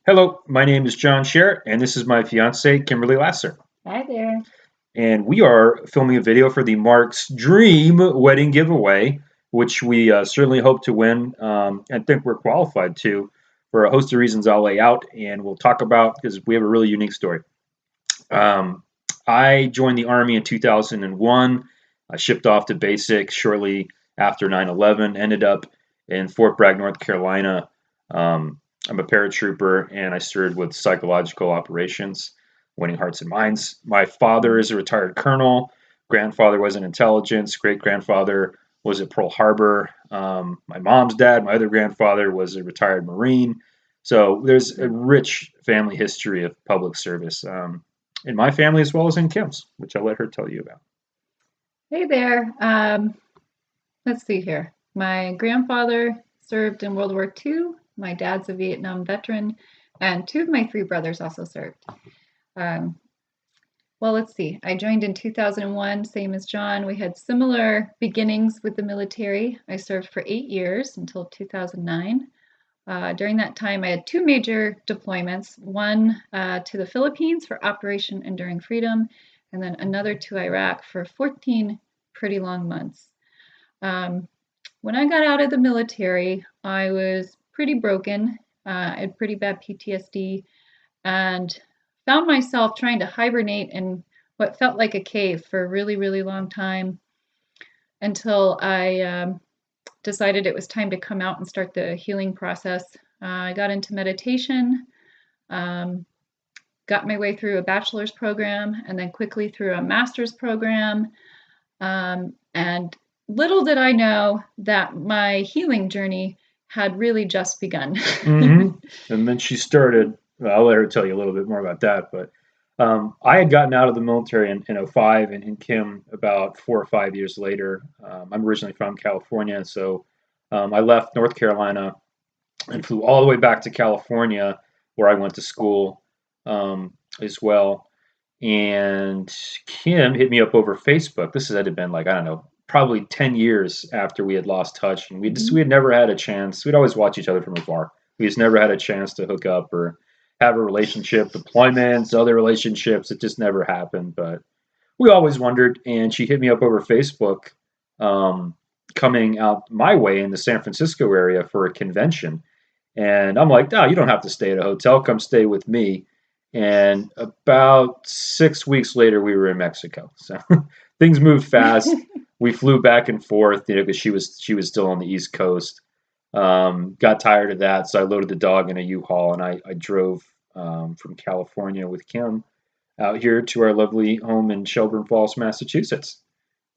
Hello, my name is John Chere, and this is my fiance, Kimberly Lasser. Hi there. And we are filming a video for the Marx Dream Wedding Giveaway, which we certainly hope to win and think we're qualified to for a host of reasons I'll lay out and we'll talk about because we have a really unique story. Um, I joined the Army in 2001. I shipped off to basic shortly after 9/11, ended up in Fort Bragg, North Carolina. I'm a paratrooper and I served with psychological operations, winning hearts and minds. My father is a retired colonel. Grandfather was in intelligence. Great grandfather was at Pearl Harbor. My mom's dad, my other grandfather, was a retired Marine. So there's a rich family history of public service. In my family as well as in Kim's, which I'll let her tell you about. Hey there. Let's see here. My grandfather served in World War II. My dad's a Vietnam veteran, and two of my three brothers also served. Um, well, let's see. I joined in 2001, same as John. We had similar beginnings with the military. I served for 8 years until 2009. During that time, I had two major deployments, one to the Philippines for Operation Enduring Freedom, and then another to Iraq for 14 pretty long months. Um, when I got out of the military, I was pretty broken. I had pretty bad PTSD and found myself trying to hibernate in what felt like a cave for a really, really long time until I decided it was time to come out and start the healing process. I got into meditation, um, got my way through a bachelor's program, and then quickly through a master's program. And little did I know that my healing journey had really just begun. hmm And then she started. Well, I'll let her tell you a little bit more about that. But I had gotten out of the military in '05, and Kim about 4 or 5 years later. I'm originally from California, so I left North Carolina and flew all the way back to California, where I went to school as well. And Kim hit me up over Facebook. This had been like, I don't know, probably 10 years after we had lost touch. And we Mhm. had never had a chance. We'd always watch each other from afar. We just never had a chance to hook up or have a relationship, deployments, other relationships. It just never happened. But we always wondered. And she hit me up over Facebook, um, coming out my way in the San Francisco area for a convention. And I'm like, no, you don't have to stay at a hotel. Come stay with me. And about 6 weeks later, we were in Mexico. So things moved fast. We flew back and forth, because she was still on the East Coast. Got tired of that, so I loaded the dog in a U-Haul and I drove from California with Kim out here to our lovely home in Shelburne Falls, Massachusetts.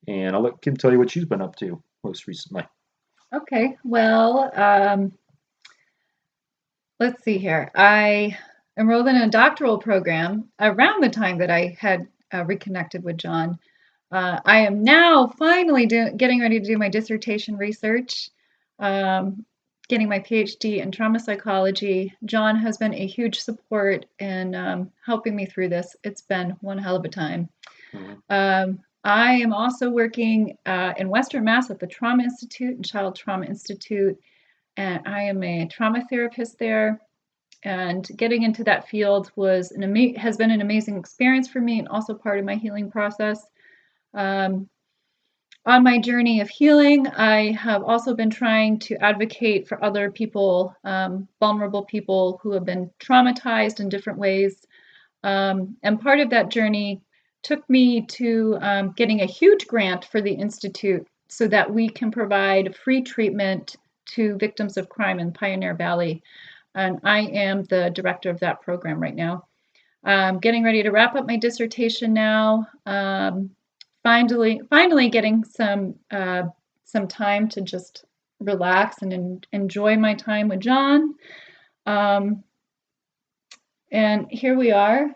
And I'll let Kim tell you what she's been up to most recently. Okay, well, let's see here. I enrolled in a doctoral program around the time that I had reconnected with John. I am now finally getting ready to do my dissertation research, um, getting my PhD in trauma psychology. John has been a huge support in helping me through this. It's been one hell of a time. Mhm. I am also working in Western Mass at the Trauma Institute and Child Trauma Institute, and I am a trauma therapist there. And getting into that field has been an amazing experience for me and also part of my healing process. Um, on my journey of healing, I have also been trying to advocate for other people, vulnerable people who have been traumatized in different ways. And part of that journey took me to getting a huge grant for the Institute so that we can provide free treatment to victims of crime in Pioneer Valley. And I am the director of that program right now. Getting ready to wrap up my dissertation now. Finally getting some time to just relax and enjoy my time with John. Um, and here we are.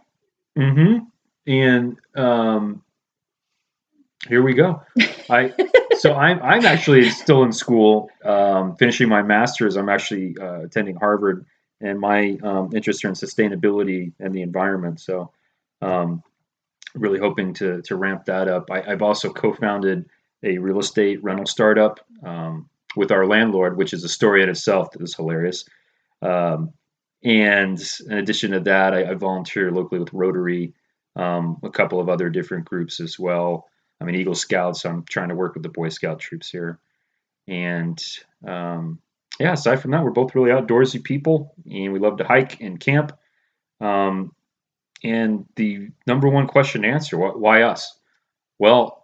hmm And here we go. I I'm actually still in school, finishing my master's. I'm actually attending Harvard, and my interests are in sustainability and the environment. So, um, really hoping to ramp that up. I've also co-founded a real estate rental startup with our landlord, which is a story in itself that is hilarious. Um, And in addition to that, I volunteer locally with Rotary, a couple of other different groups as well. I'm an Eagle Scout, so I'm trying to work with the Boy Scout troops here. And yeah, aside from that, we're both really outdoorsy people, and we love to hike and camp. Um, and the number one question to answer, why us? Well,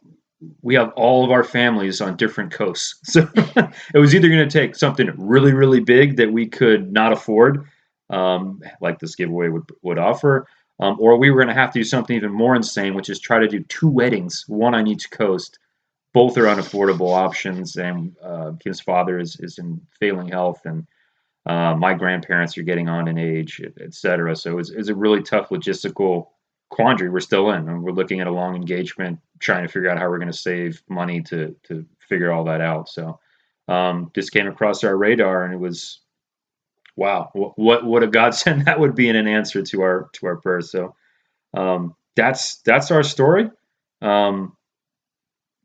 we have all of our families on different coasts. So it was either going to take something really, really big that we could not afford, like this giveaway would offer, or we were going to have to do something even more insane, which is try to do two weddings, one on each coast. Both are unaffordable options, and his father is in failing health, and my grandparents are getting on in age, et cetera. So it's a really tough logistical quandary we're still in, and we're looking at a long engagement, trying to figure out how we're going to save money to figure all that out. So this came across our radar, and it was wow, what a godsend that would be in an answer to our prayers. So that's our story. Um,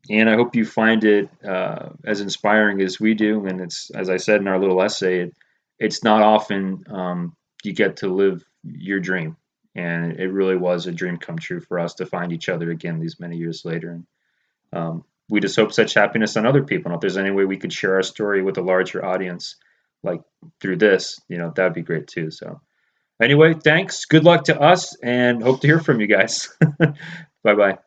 and I hope you find it as inspiring as we do. And it's, as I said in our little essay, it's not often you get to live your dream. And it really was a dream come true for us to find each other again these many years later. And we just hope such happiness on other people. And if there's any way we could share our story with a larger audience, like through this, that'd be great too. So anyway, thanks. Good luck to us, and hope to hear from you guys. Bye bye.